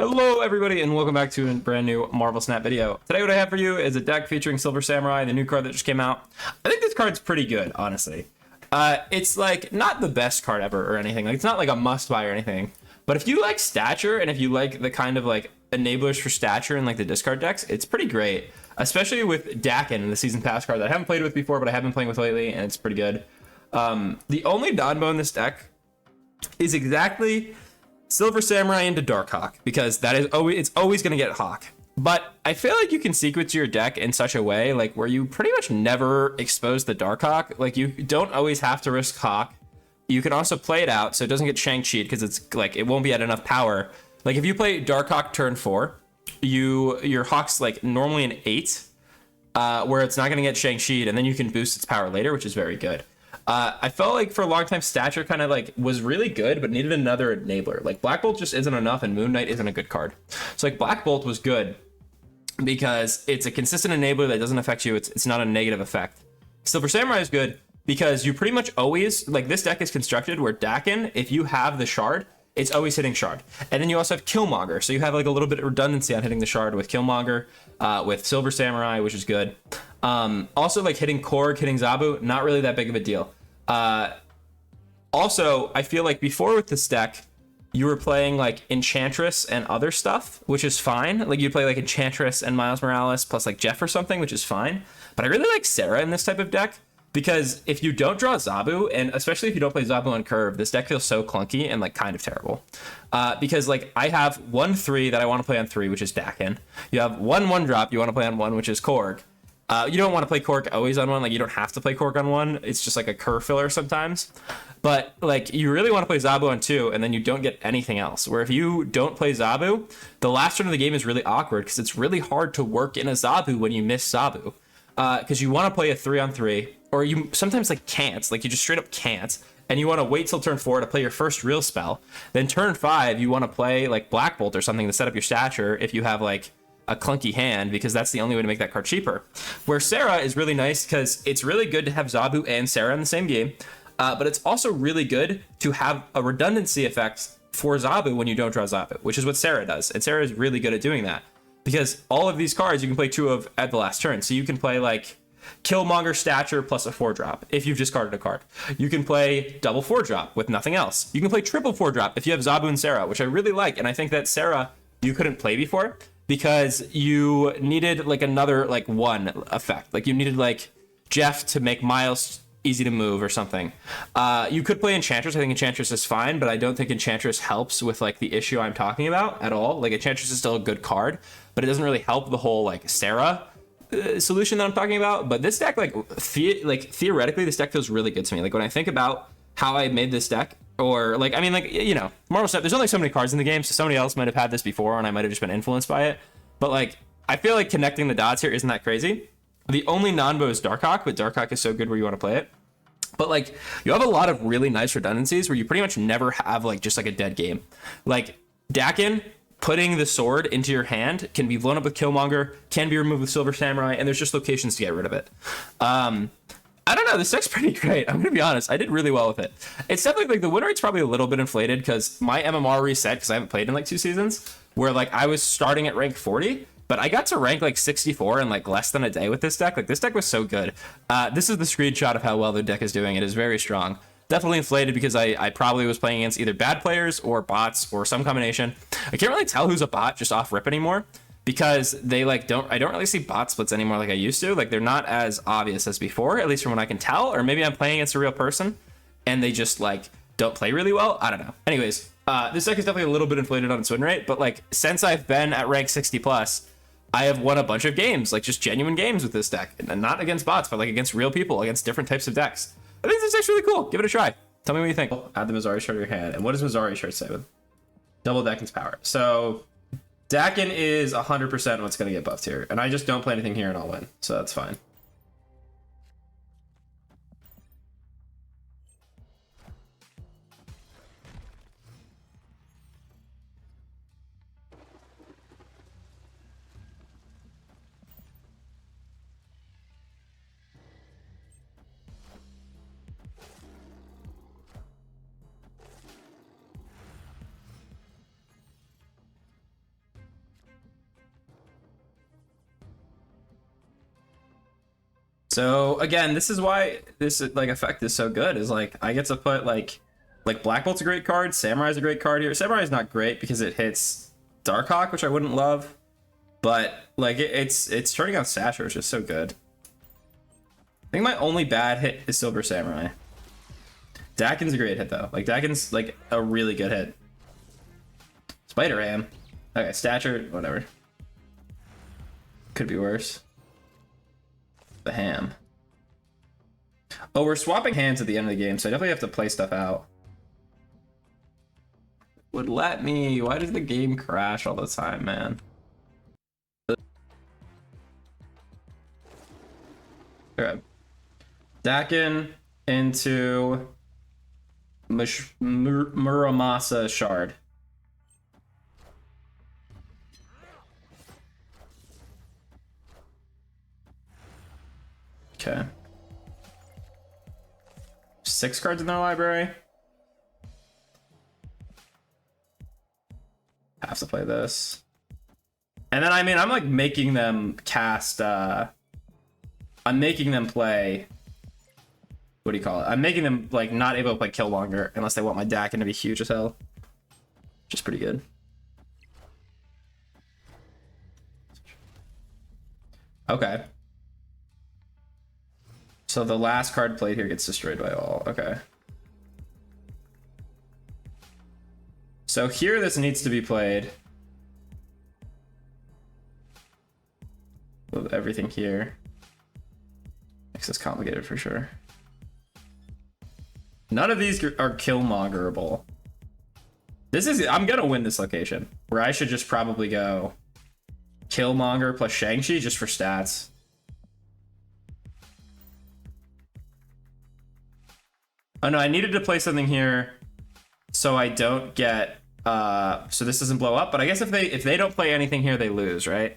Hello everybody and welcome back to a brand new Marvel Snap video. Today what I have for you is a deck featuring Silver Samurai, the new card that just came out. I think this card's pretty good, honestly. It's like not the best card ever or anything. Like it's not like a must buy or anything. But if you like Stature and if you like the kind of like enablers for Stature and like the discard decks, it's pretty great. Especially with Dakin, the season pass card that I haven't played with before, but I have been playing with lately, and it's pretty good. The only non-bo in this deck is exactly Silver Samurai into Dark Hawk, because that is always going to get Hawk. But I feel like you can sequence your deck in such a way like where you pretty much never expose the Dark Hawk. Like you don't always have to risk Hawk. You can also play it out so it doesn't get Shang-Chi'd because it's like it won't be at enough power. Like if you play Dark Hawk turn 4, your Hawk's like normally an 8, where it's not going to get Shang-Chi'd, and then you can boost its power later, which is very good. I felt like for a long time Stature kind of like was really good but needed another enabler. Like Black Bolt just isn't enough and Moon Knight isn't a good card. So like Black Bolt was good because it's a consistent enabler that doesn't affect you. It's not a negative effect. Silver Samurai is good because you pretty much always, like this deck is constructed where Dakin, if you have the shard, it's always hitting shard. And then you also have Killmonger, so you have like a little bit of redundancy on hitting the shard with Killmonger, with Silver Samurai, which is good. Also like hitting Korg, hitting Zabu, not really that big of a deal. Also, I feel like before with this deck, you were playing like Enchantress and other stuff, which is fine. Like you play like Enchantress and Miles Morales plus like Jeff or something, which is fine. But I really like Sarah in this type of deck because if you don't draw Zabu, and especially if you don't play Zabu on curve, this deck feels so clunky and like kind of terrible. Because like I have 1/3 that I want to play on 3, which is Dakin. You have 1/1 drop you want to play on 1, which is Korg. You don't want to play Korg always on 1, like you don't have to play Korg on 1. It's just like a curve filler sometimes. But like you really want to play Zabu on 2, and then you don't get anything else. Where if you don't play Zabu, the last turn of the game is really awkward because it's really hard to work in a Zabu when you miss Zabu. Because you want to play a 3-on-3, or you sometimes like can't, like you just straight up can't, and you want to wait till turn 4 to play your first real spell. Then turn 5, you want to play like Black Bolt or something to set up your Stature if you have like a clunky hand, because that's the only way to make that card cheaper. Where Sarah is really nice because it's really good to have Zabu and Sarah in the same game, but it's also really good to have a redundancy effect for Zabu when you don't draw Zabu, which is what Sarah does, and Sarah is really good at doing that because all of these cards you can play 2 of at the last turn. So you can play like Killmonger Stature plus a 4-drop if you've discarded a card. You can play double 4-drop with nothing else. You can play triple 4-drop if you have Zabu and Sarah, which I really like, and I think that Sarah you couldn't play before because you needed like another like 1 effect. Like you needed like Jeff to make Miles easy to move or something. You could play Enchantress. I think Enchantress is fine, but I don't think Enchantress helps with like the issue I'm talking about at all. Like Enchantress is still a good card, but it doesn't really help the whole like Sarah solution that I'm talking about. But this deck, like theoretically, this deck feels really good to me. Like when I think about how I made this deck, or like, I mean, like, you know, Marvel Snap, there's only so many cards in the game, so somebody else might have had this before and I might have just been influenced by it. But like, I feel like connecting the dots here isn't that crazy. The only non-bo is Dark Hawk, but Dark Hawk is so good where you want to play it. But like, you have a lot of really nice redundancies where you pretty much never have like just like a dead game. Like Dakin, putting the sword into your hand can be blown up with Killmonger, can be removed with Silver Samurai, and there's just locations to get rid of it. I don't know, this deck's pretty great. I'm gonna be honest, I did really well with it. It's definitely like the win rate's probably a little bit inflated because my MMR reset, because I haven't played in like 2 seasons, where like I was starting at rank 40, but I got to rank like 64 in like less than a day with this deck. Like this deck was so good. This is the screenshot of how well the deck is doing. It is very strong. Definitely inflated because I probably was playing against either bad players or bots or some combination. I can't really tell who's a bot just off rip anymore because they like I don't really see bot splits anymore like I used to. Like they're not as obvious as before, at least from what I can tell. Or maybe I'm playing against a real person and they just like don't play really well. I don't know. Anyways, this deck is definitely a little bit inflated on its win rate, but like since I've been at rank 60 plus, I have won a bunch of games, like just genuine games with this deck, and not against bots, but like against real people, against different types of decks. I think this deck's really cool. Give it a try. Tell me what you think. Add the Mazzari shard to your hand. And what does Mazzari shard say with double Dakin's power? So Dakin is 100% what's going to get buffed here, and I just don't play anything here and I'll win, so that's fine. So again, this is why this like effect is so good. Is like I get to put like Black Bolt's a great card, Samurai's a great card here. Samurai's not great because it hits Darkhawk, which I wouldn't love, but like it's turning out Stature, which is so good. I think my only bad hit is Silver Samurai. Dakin's a great hit though. Like Dakin's like a really good hit. Spider Ram. Okay, Stature, whatever. Could be worse. The ham. Oh, we're swapping hands at the end of the game, so I definitely have to play stuff out. Would let me. Why does the game crash all the time, man? Okay. Dakin into Muramasa Shard. Okay. 6 cards in their library. Have to play this. And then, I mean, I'm like making them cast, I'm making them play, what do you call it? I'm making them like not able to play Killmonger unless they want my Dakin to be huge as hell. Which is pretty good. Okay. So the last card played here gets destroyed by all. Okay. So here this needs to be played with everything here. Makes this complicated for sure. None of these are Killmongerable. This is, I'm gonna win this location where I should just probably go Killmonger plus Shang-Chi just for stats. Oh no, I needed to play something here so I don't get so this doesn't blow up, but I guess if they don't play anything here, they lose, right?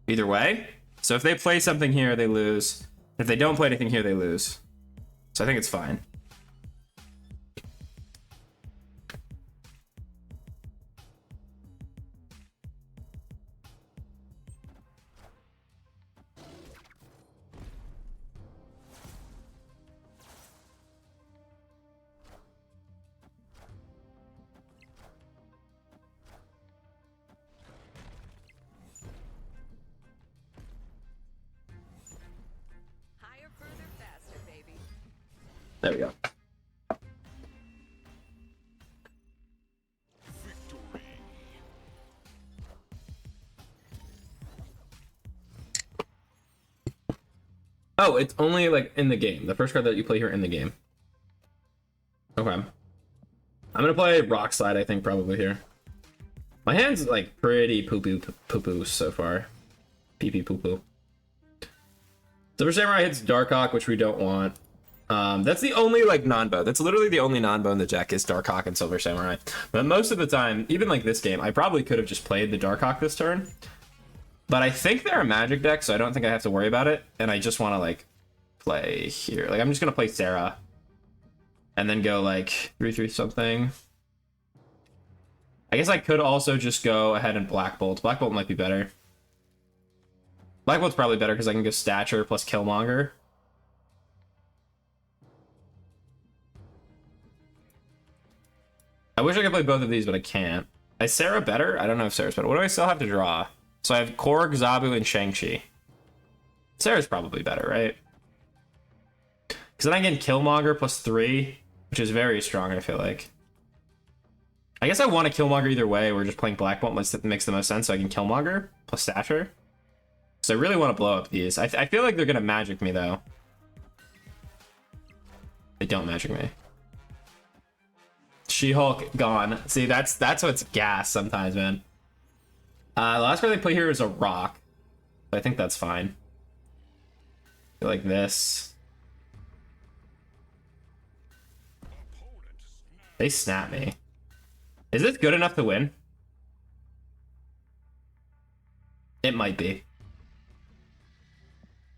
Either way. So if they play something here, they lose. If they don't play anything here, they lose. So I think it's fine. There we go. Oh, it's only like in the game. The first card that you play here in the game. Okay. I'm gonna play Rock Slide, I think, probably here. My hand's like pretty poo-poo so far. Pee-pee poo-poo. Silver Samurai hits Darkhawk, which we don't want. That's the only like non-bow. That's literally the only non-bow in the deck is Darkhawk and Silver Samurai. But most of the time, even like this game, I probably could have just played the Darkhawk this turn. But I think they're a magic deck, so I don't think I have to worry about it. And I just want to like play here. Like I'm just gonna play Sarah, and then go like 3/3 something. I guess I could also just go ahead and Black Bolt. Black Bolt might be better. Black Bolt's probably better because I can go Stature plus Killmonger. I wish I could play both of these, but I can't. Is Sarah better? I don't know if Sarah's better. What do I still have to draw? So I have Korg, Zabu, and Shang-Chi. Sarah's probably better, right? Because then I get Killmonger plus 3, which is very strong, I feel like. I guess I want to Killmonger either way. We're just playing Black Bolt, which makes the most sense, so I can Killmonger plus Stature. So I really want to blow up these. I feel like they're going to magic me, though. They don't magic me. She-Hulk gone. See, that's what's gas sometimes, man. The last card they play here is a rock. I think that's fine. Like this. They snap me. Is this good enough to win? It might be.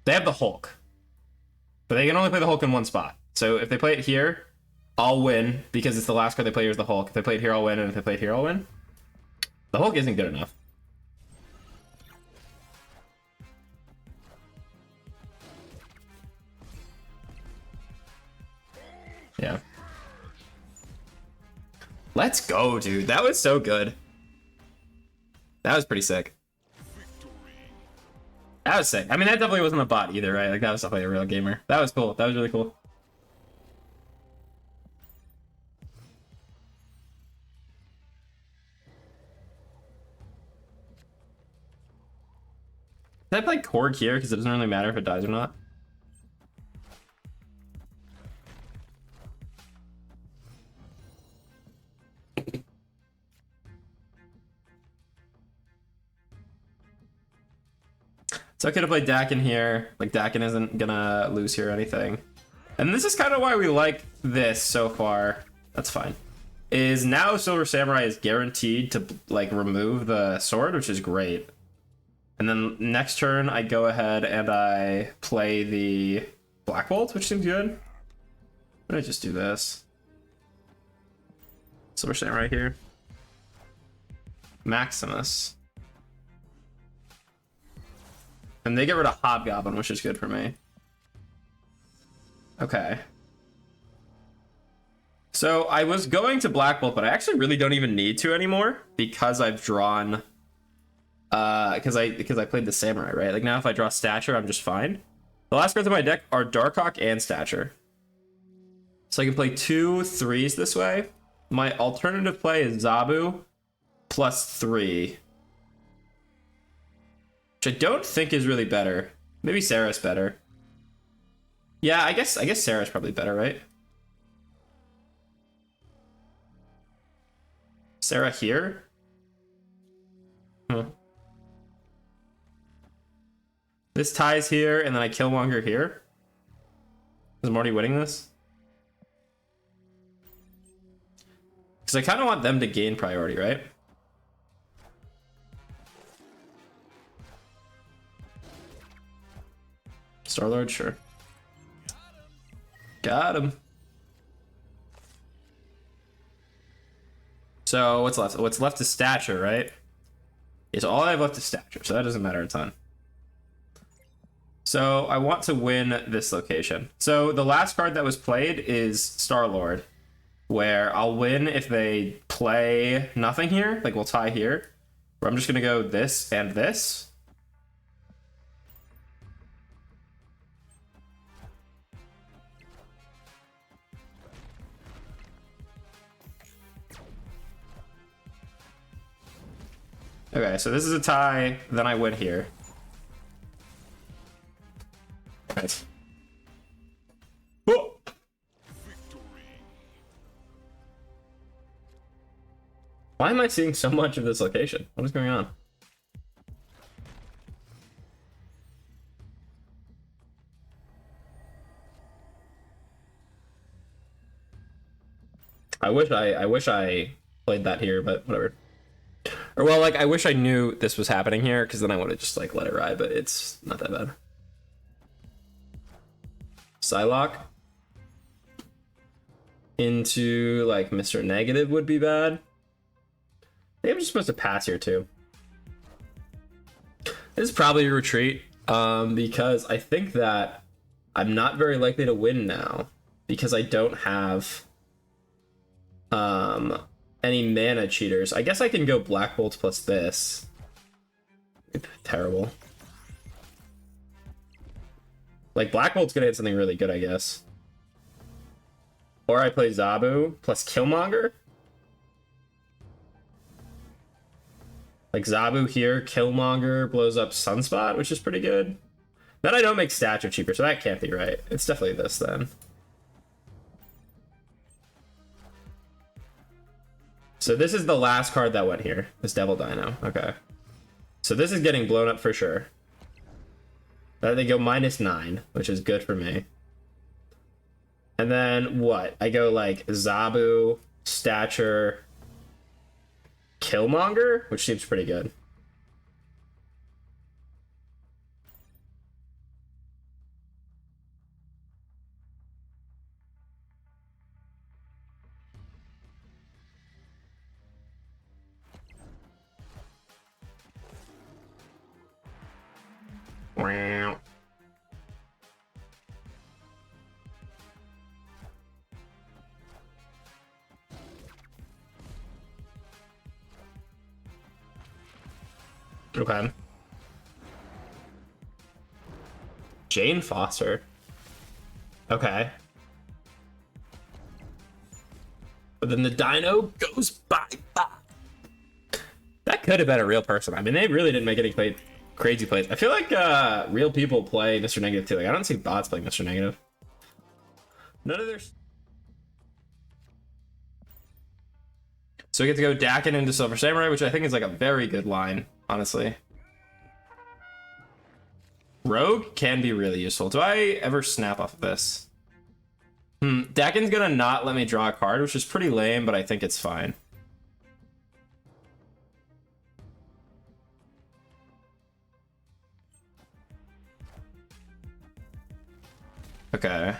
They have the Hulk. But they can only play the Hulk in one spot. So if they play it here, I'll win because it's the last card they play here is the Hulk. If they play it here, I'll win, and if they play it here, I'll win. The Hulk isn't good enough. Let's go, dude. That was so good. That was pretty sick. That was sick. I mean, that definitely wasn't a bot either, right? Like, that was definitely a real gamer. That was cool. That was really cool. Did I play Korg here? Because it doesn't really matter if it dies or not. It's okay to play Dakin here. Like, Dakin isn't gonna lose here or anything. And this is kind of why we like this so far. That's fine. Is now Silver Samurai is guaranteed to, like, remove the sword, which is great. And then next turn, I go ahead and I play the Black Bolt, which seems good. Let me just do this. Silver Samurai here. Maximus. And they get rid of Hobgoblin, which is good for me. Okay. So I was going to Black Bolt, but I actually really don't even need to anymore because I've drawn... because I played the Samurai, right? Like, now if I draw Stature, I'm just fine. The last cards in my deck are Darkhawk and Stature. So I can play 2 3s this way. My alternative play is Zabu plus 3. Which I don't think is really better. Maybe Sarah's better. Yeah, I guess Sarah's probably better, right? Sarah here? Huh. This ties here, and then I Killmonger here. Is I'm already winning this? Because I kind of want them to gain priority, right? Star-Lord, sure. Got him. So what's left? What's left is Stature, right? Is all I have left is Stature, so that doesn't matter a ton. So I want to win this location. So the last card that was played is Star-Lord, where I'll win if they play nothing here, like we'll tie here, where I'm just gonna go this and this. Okay, so this is a tie, then I win here. Right. Oh! Why am I seeing so much of this location? What is going on? I wish I played that here, but whatever. Or well, like I wish I knew this was happening here, because then I would have just like let it ride, but it's not that bad. Psylocke into like Mr. Negative would be bad. I think I'm just supposed to pass here too. This is probably a retreat, because I think that I'm not very likely to win now because I don't have any mana cheaters. I guess I can go Black Bolt plus this. Terrible. Like, Black Bolt's gonna hit something really good, I guess. Or I play Zabu plus Killmonger. Like, Zabu here, Killmonger blows up Sunspot, which is pretty good. Then I don't make Stature cheaper, so that can't be right. It's definitely this, then. So this is the last card that went here. This Devil Dino. Okay. So this is getting blown up for sure. They go -9, which is good for me. And then what? I go like Zabu, Stature, Killmonger, which seems pretty good. Wow. Okay. Jane Foster. Okay. But then the dino goes bye-bye. That could have been a real person. I mean, they really didn't make any crazy plays. I feel like real people play Mr. Negative too. Like, I don't see bots playing Mr. Negative. None of their... So we get to go Dakin into Silver Samurai, which I think is like a very good line, honestly. Rogue can be really useful. Do I ever snap off of this? Dakin's gonna not let me draw a card, which is pretty lame, but I think it's fine. Okay.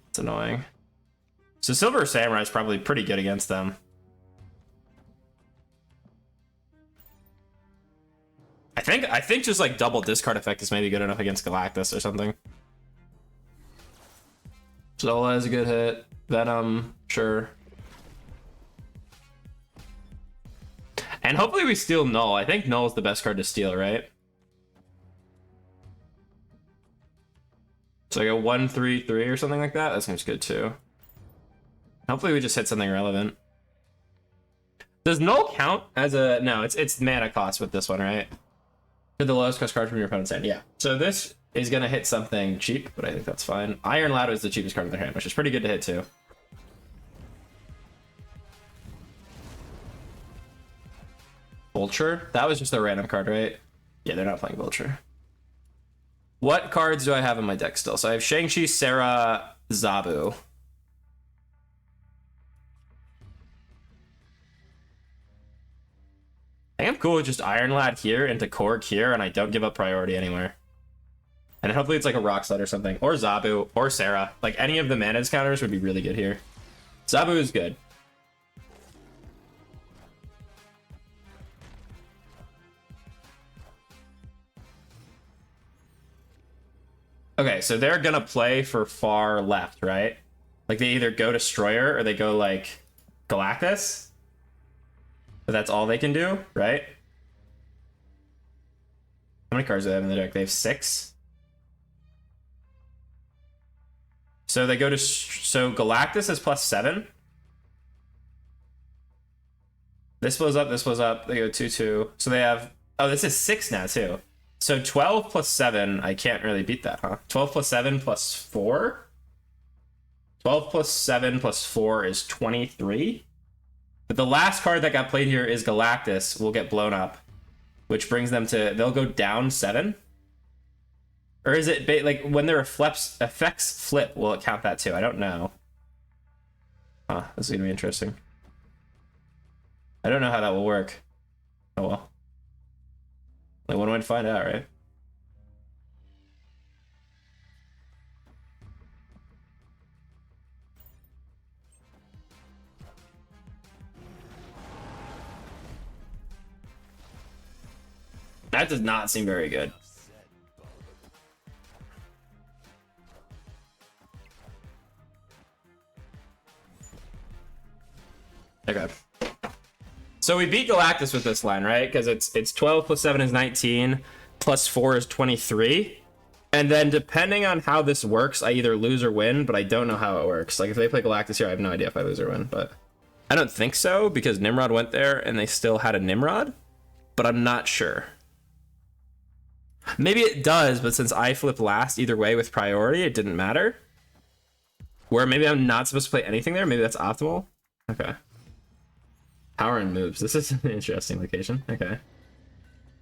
It's annoying. So Silver Samurai is probably pretty good against them. I think just like double discard effect is maybe good enough against Galactus or something. Zola is a good hit. Venom, sure. And hopefully we steal Null. I think Null is the best card to steal, right? So like a 1/3/3 or something like that. That seems good too. Hopefully we just hit something relevant. Does Null count as a... No, it's mana cost with this one, right? For the lowest cost card from your opponent's hand, yeah. So this is gonna hit something cheap, but I think that's fine. Iron Ladder is the cheapest card in their hand, which is pretty good to hit too. Vulture? That was just a random card, right? Yeah, they're not playing Vulture. What cards do I have in my deck still? So I have Shang-Chi, Sarah, Zabu. I think I'm cool with just Iron Lad here into Korg here, and I don't give up priority anywhere. And hopefully it's like a Rock Sled or something. Or Zabu, or Sarah. Like, any of the Mana's counters would be really good here. Zabu is good. Okay, so they're gonna play for far left, right? Like, they either go Destroyer, or they go, like, Galactus. But that's all they can do, right? How many cards do they have in the deck? They have 6. So they go to... So Galactus is +7. This blows up, this blows up. They go 2/2. So they have... Oh, this is 6 now, too. So 12 + 7, I can't really beat that, huh? 12 + 7 + 4? 12 + 7 + 4 is 23? But the last card that got played here is Galactus will get blown up, which brings them to... They'll go down 7? Or is it... Like, when their effects flip, will it count that too? I don't know. Huh, this is going to be interesting. I don't know how that will work. Oh, well. Like, one way to find out, right? That does not seem very good. Okay. So we beat Galactus with this line, right? Because it's 12 + 7 is 19, + 4 is 23. And then depending on how this works, I either lose or win, but I don't know how it works. Like, if they play Galactus here, I have no idea if I lose or win, but... I don't think so, because Nimrod went there, and they still had a Nimrod, but I'm not sure. Maybe it does, but since I flip last either way with priority, it didn't matter. Where maybe I'm not supposed to play anything there, maybe that's optimal. Okay. Power and moves. This is an interesting location. Okay.